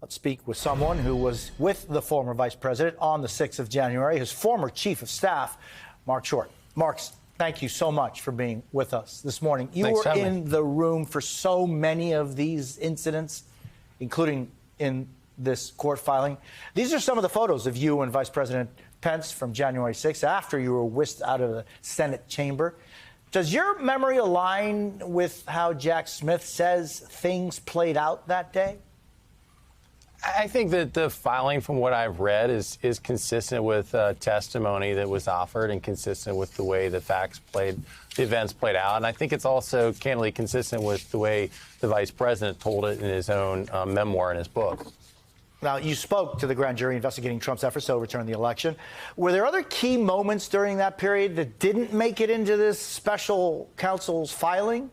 Let's speak with someone who was with the former vice president on the 6th of January, his former chief of staff, Marc Short. Marc, thank you so much for being with us this morning. You were in the room for so many of these incidents, including in this court filing. These are some of the photos of you and Vice President Pence from January 6th after you were whisked out of the Senate chamber. Does your memory align with how Jack Smith says things played out that day? I think that the filing, from what I've read, is consistent with testimony that was offered and consistent with the way the events played out. And I think it's also candidly consistent with the way the vice president told it in his own memoir in his book. Now, you spoke to the grand jury investigating Trump's efforts to overturn the election. Were there other key moments during that period that didn't make it into this special counsel's filing?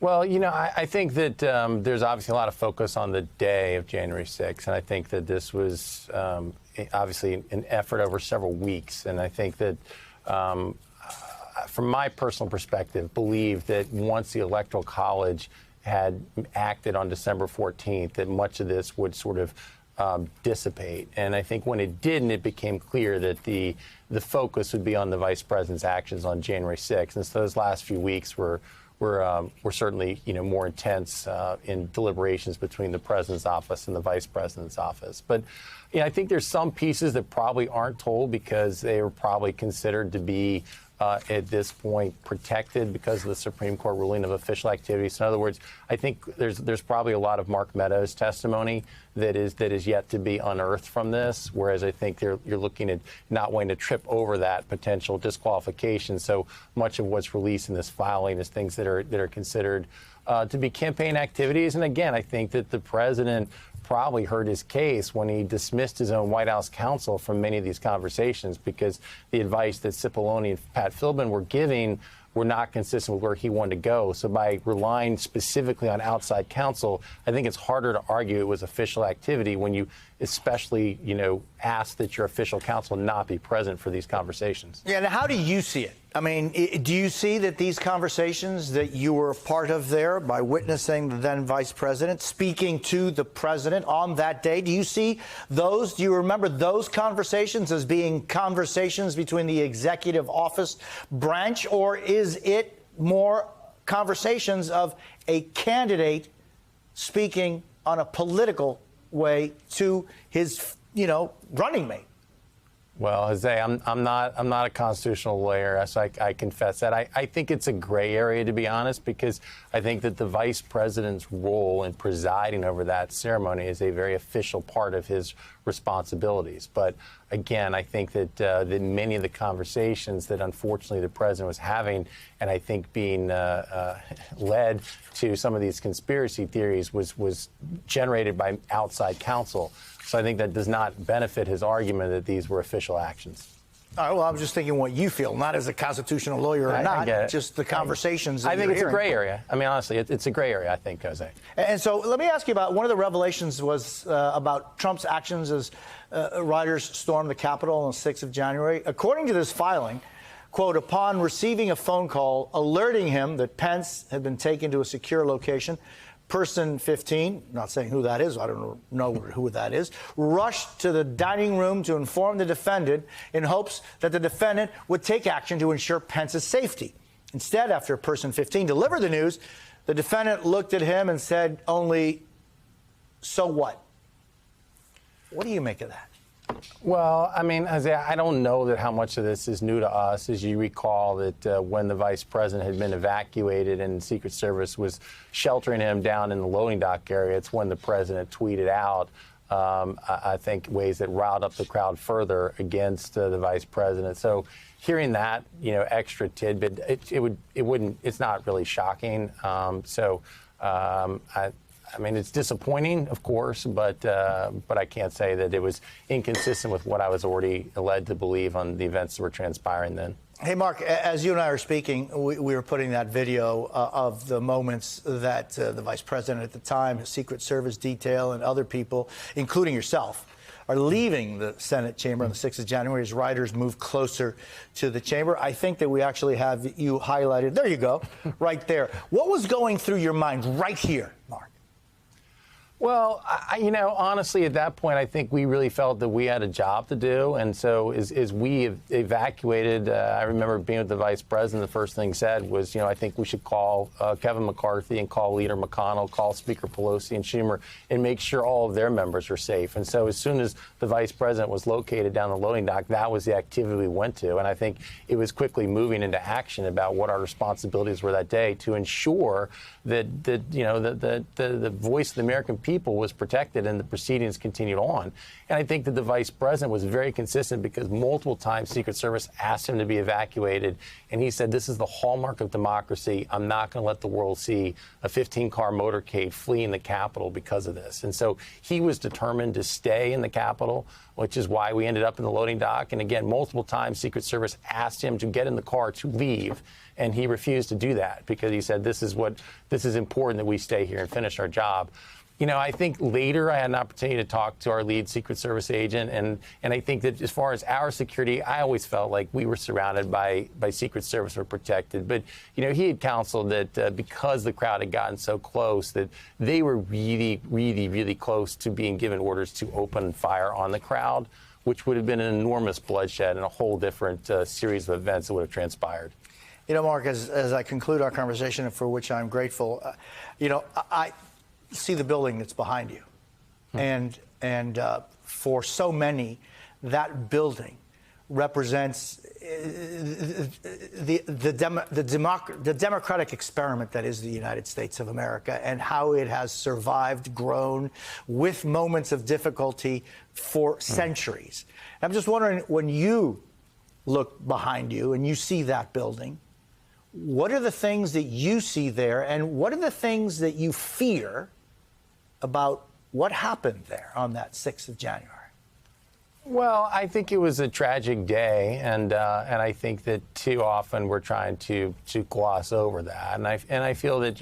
Well, you know, I think that there's obviously a lot of focus on the day of January 6th, and I think that this was obviously an effort over several weeks. And I think that, from my personal perspective, believe that once the Electoral College had acted on December 14th, that much of this would sort of dissipate. And I think when it didn't, it became clear that the focus would be on the vice president's actions on January 6th. And so those last few weeks were certainly, you know, more intense in deliberations between the president's office and the vice president's office. But, you know, I think there's some pieces that probably aren't told because they were probably considered to be at this point protected because of the Supreme Court ruling of official activities. In other words, I think there's probably a lot of Mark Meadows' testimony that is yet to be unearthed from this, whereas I think you're looking at not wanting to trip over that potential disqualification. So much of what's released in this filing is things that are considered to be campaign activities. And again, I think that the president probably heard his case when he dismissed his own White House counsel from many of these conversations, because the advice that Cipollone and Pat Philbin were giving were not consistent with where he wanted to go. So by relying specifically on outside counsel, I think it's harder to argue it was official activity when you especially, you know, ask that your official counsel not be present for these conversations. Yeah, now how do you see it? I mean, do you see that these conversations that you were a part of there by witnessing the then vice president speaking to the president on that day, do you see those, do you remember those conversations as being conversations between the executive office branch, or is it more conversations of a candidate speaking on a political way to his, you know, running mate? Well, Jose, I'm not a constitutional lawyer, so I confess that. I think it's a gray area, to be honest, because I think that the vice president's role in presiding over that ceremony is a very official part of his responsibilities. But again, I think that that many of the conversations that unfortunately the president was having, and I think being led to some of these conspiracy theories, was generated by outside counsel. So I think that does not benefit his argument that these were official actions. All right, well, I was just thinking what you feel, not as a constitutional lawyer or not, just the conversations. I think it's a gray area. I mean, honestly, it's a gray area, I think, Jose. And so let me ask you about one of the revelations was about Trump's actions as rioters stormed the Capitol on the 6th of January. According to this filing, quote, upon receiving a phone call alerting him that Pence had been taken to a secure location, person 15, not saying who that is, I don't know who that is, rushed to the dining room to inform the defendant in hopes that the defendant would take action to ensure Pence's safety. Instead, after person 15 delivered the news, the defendant looked at him and said only, "So what?" What do you make of that? Well, I mean, Isaiah, I don't know that how much of this is new to us. As you recall that when the vice president had been evacuated and the Secret Service was sheltering him down in the loading dock area, it's when the president tweeted out, I think, ways that riled up the crowd further against the vice president. So hearing that, you know, extra tidbit, it's not really shocking. I mean, it's disappointing, of course, but I can't say that it was inconsistent with what I was already led to believe on the events that were transpiring then. Hey, Marc, as you and I are speaking, we were putting that video of the moments that the vice president at the time, his Secret Service detail, and other people, including yourself, are leaving the Senate chamber on the 6th of January as rioters move closer to the chamber. I think that we actually have you highlighted. There you go, right there. What was going through your mind right here, Marc? Well, honestly, at that point, I think we really felt that we had a job to do. And so as we evacuated, I remember being with the vice president, the first thing he said was, I think we should call Kevin McCarthy and call Leader McConnell, call Speaker Pelosi and Schumer, and make sure all of their members are safe. And so as soon as the vice president was located down the loading dock, that was the activity we went to. And I think it was quickly moving into action about what our responsibilities were that day to ensure that the voice of the American people was protected and the proceedings continued on. And I think that the vice president was very consistent because multiple times Secret Service asked him to be evacuated. And he said, this is the hallmark of democracy. I'm not going to let the world see a 15-car motorcade fleeing the Capitol because of this. And so he was determined to stay in the Capitol, which is why we ended up in the loading dock. And again, multiple times Secret Service asked him to get in the car to leave. And he refused to do that because he said, this is important that we stay here and finish our job. I think later I had an opportunity to talk to our lead Secret Service agent, and I think that as far as our security, I always felt like we were surrounded by Secret Service, were protected. But, he had counseled that because the crowd had gotten so close, that they were really, really, really close to being given orders to open fire on the crowd, which would have been an enormous bloodshed and a whole different series of events that would have transpired. Mark, as I conclude our conversation, for which I'm grateful, I see the building that's behind you. And for so many, that building represents the democratic experiment that is the United States of America and how it has survived, grown with moments of difficulty for centuries. I'm just wondering, when you look behind you and you see that building, what are the things that you see there, and what are the things that you fear about what happened there on that 6th of January? Well, I think it was a tragic day, and I think that too often we're trying to gloss over that. And I feel that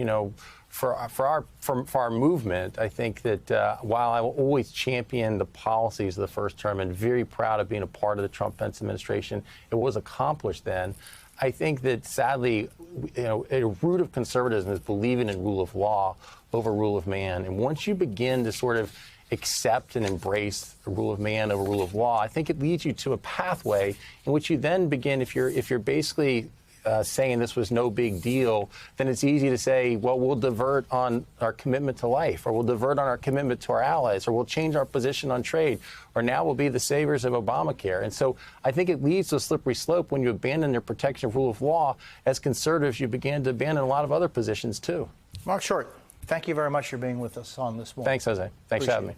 for our movement, I think that while I will always champion the policies of the first term and very proud of being a part of the Trump-Pence administration, it was accomplished then. I think that sadly, a root of conservatism is believing in rule of law over rule of man. And once you begin to sort of accept and embrace the rule of man over rule of law, I think it leads you to a pathway in which you then begin, if you're basically saying this was no big deal, then it's easy to say, well, we'll divert on our commitment to life, or we'll divert on our commitment to our allies, or we'll change our position on trade, or now we'll be the saviors of Obamacare. And so I think it leads to a slippery slope when you abandon your protection of rule of law. As conservatives, you begin to abandon a lot of other positions, too. Mark Short, thank you very much for being with us on this morning. Thanks, Jose. Thanks for having me.